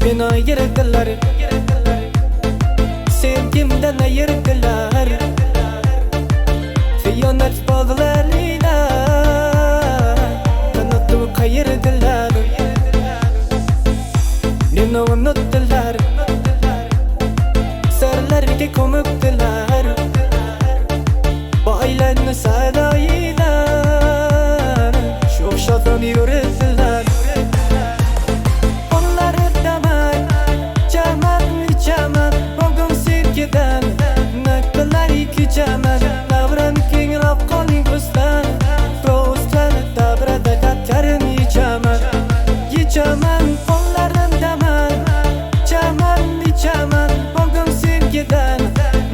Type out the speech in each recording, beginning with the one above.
Beni ayırdılar, sevgimden ayırdılar. Hıyanet bağlılar ile kanatımı kayırdılar. Beni unuttular, sarılarga ko'mibdilar. Baylarni sadoyilar, sho'x shodon yurdilar. Qo'llaridaman chaman chaman, bugun sevgidan naqdlar kechaman. Davrani kengroq qoling do'stlar, do'stlar davrada dardlarim yechaman. Qo'llarimdaman chaman chaman, bugun sevgidan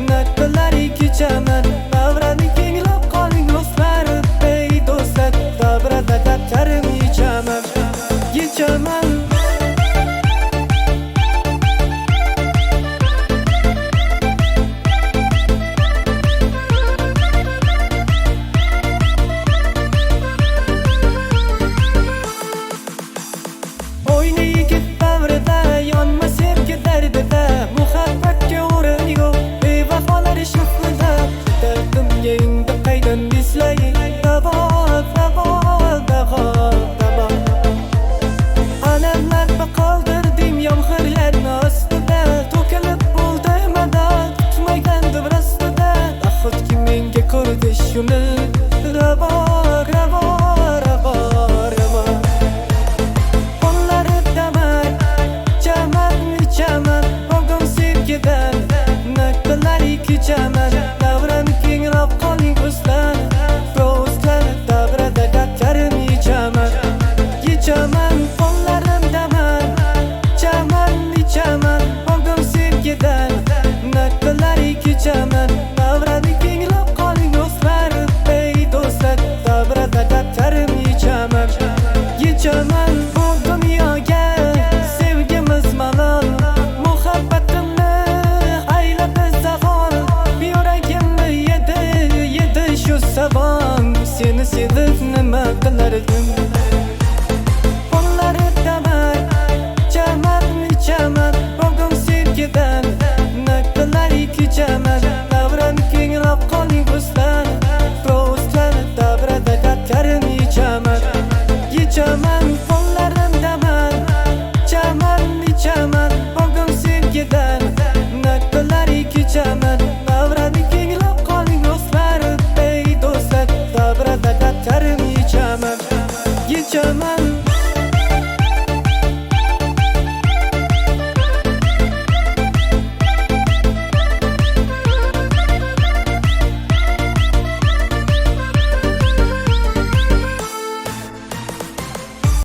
naqdlar kechaman. Davrani kengroq qoling do'stlar, ey do'stlar davrada dardlarim yechaman.